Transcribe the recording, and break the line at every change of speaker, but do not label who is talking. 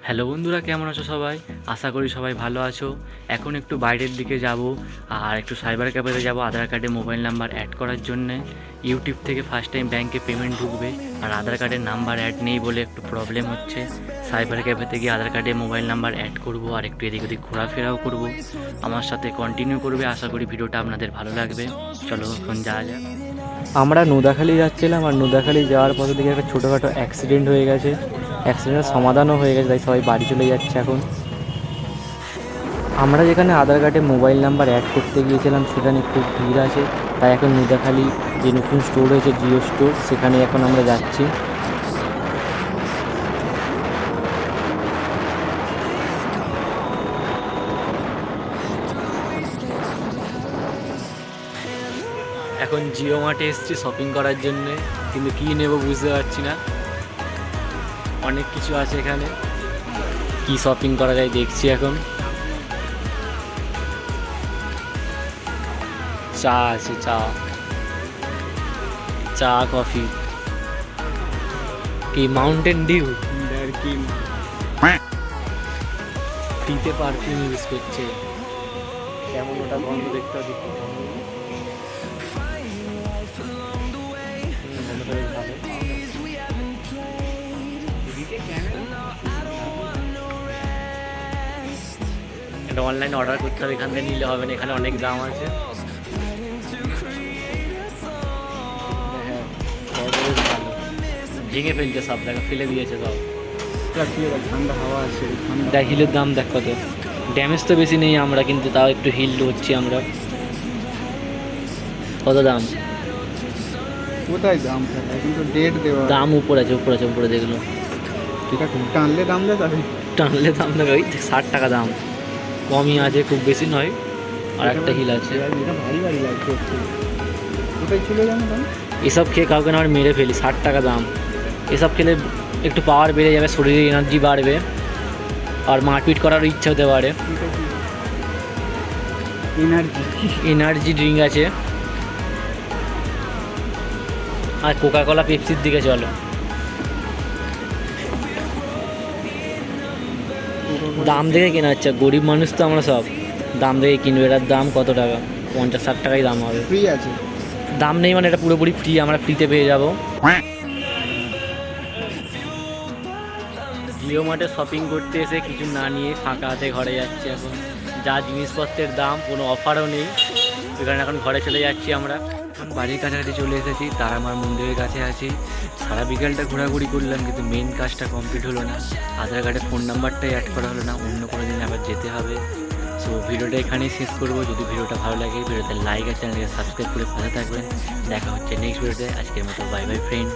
Hello বন্ধুরা, কেমন আছো সবাই? আশা করি সবাই ভালো আছো। এখন একটু বাইরের দিকে যাব আর একটু সাইবার ক্যাফেতে যাব আধার কার্ডে মোবাইল নাম্বার অ্যাড করার জন্যে। ইউটিউব থেকে ফার্স্ট টাইম ব্যাংকে পেমেন্ট ঢুকবে আর আধার কার্ডের নাম্বার অ্যাড নেই বলে একটু প্রবলেম হচ্ছে। সাইবার ক্যাফেতে গিয়ে আধার কার্ডে মোবাইল নাম্বার অ্যাড করব আর একটু এদিক ওদিক ঘোরাফেরাও করব। আমার সাথে কন্টিনিউ করবে, আশা করি ভিডিওটা আপনাদের ভালো লাগবে। চলো এখন যাওয়া যাক।
আমরা নুদাখালি যাচ্ছিলাম আর নুদাখালি যাওয়ার পথে দিকে একটা ছোটোখাটো অ্যাক্সিডেন্ট হয়ে গেছে। অ্যাক্সিডেন্টের সমাধানও হয়ে গেছে, তাই সবাই বাড়ি চলে যাচ্ছে এখন। আমরা যেখানে আধার কার্ডে মোবাইল নাম্বার অ্যাড করতে গিয়েছিলাম সেখানে খুব ভিড় আছে, তাই এখন নুদাখালি যে নতুন স্টোর হয়েছে জিও স্টোর, সেখানে এখন আমরা যাচ্ছি।
এখন জিও মার্টে এসেছি শপিং করার জন্যে, কিন্তু কী নেব বুঝতে পারছি না। অনেক কিছু আছে এখানে, কি শপিং করা যায় দেখছি এখন। চা আছে, চা কফি, কি মাউন্টেন ডিউ, ফ্রিতে পারফিউম ইউজ করছে। কেমন ওটা গন্ধ দেখতে হবে। এটা অনলাইনে অর্ডার করতে হবে, এখান থেকে নিলে হবে না, এখানে অনেক দাম আছে। হ্যাঁ, ভালো ভেঙে ফেলছে সব, দেখা ফেলে দিয়েছে সব।
ঠান্ডা হাওয়া আছে,
দেখ হিলের দাম দেখ কত। ড্যামেজ তো বেশি নেই আমরা, কিন্তু তাও একটু হিল হচ্ছি আমরা। কত দাম?
কোথায় দাম থাকে কিন্তু ডেট দেওয়া,
দাম উপরে আছে, উপরে দেখলো।
ঠিক আছে, টানলে দাম দেয় তাহলে।
টানলে দাম দেবে ওই 60 টাকা দাম, কমই আছে, খুব বেশি নয়। আর একটা হিল আছে।
ভারী ভারী লাগছে, কোথায় চলে যাবে দাম?
এসব খেয়ে কাউকে না আমরা মেরে ফেলি। 60 টাকা দাম। এসব খেলে একটু পাওয়ার বেড়ে যাবে, শরীরে এনার্জি বাড়বে আর মারপিট করারও ইচ্ছা হতে পারে। এনার্জি ড্রিঙ্ক আছে। আর কোকা কোলা পেপসির দিকে চলো। দাম দেখে কেনা হচ্ছে, গরিব মানুষ তো আমরা, সব দাম দেখে কিনবে। এটার দাম কত টাকা? 50-60 টাকাই দাম হবে।
ফ্রি আছে,
দাম নেই মানে এটা পুরোপুরি ফ্রি, আমরা ফ্রিতে পেয়ে যাব। জিও মার্টে শপিং করতে এসে কিছু না নিয়ে ফাঁকা হাতে ঘরে যাচ্ছি এখন। যা জিনিসপত্রের দাম, কোনো অফারও নেই, ওই কারণে এখন ঘরে চলে যাচ্ছি আমরা। এখন বাড়ির কাছাকাছি চলে এসেছি, তারামার মন্দিরের কাছে আছি। সারা বিকেলটা ঘোরাঘুরি করলাম, কিন্তু মেন কাজটা কমপ্লিট হলো না। আধার কার্ডে ফোন নাম্বারটাই অ্যাড করা হলো না, অন্য কোনো দিন আবার যেতে হবে। সো ভিডিওটা এখানেই শেষ করবো। যদি ভিডিওটা ভালো লাগে ভিডিওতে লাইক আর চ্যানেলকে সাবস্ক্রাইব করে পাশে থাকবেন। দেখা হচ্ছে নেক্সট ভিডিওতে। আজকের মতো বাই বাই ফ্রেন্ড।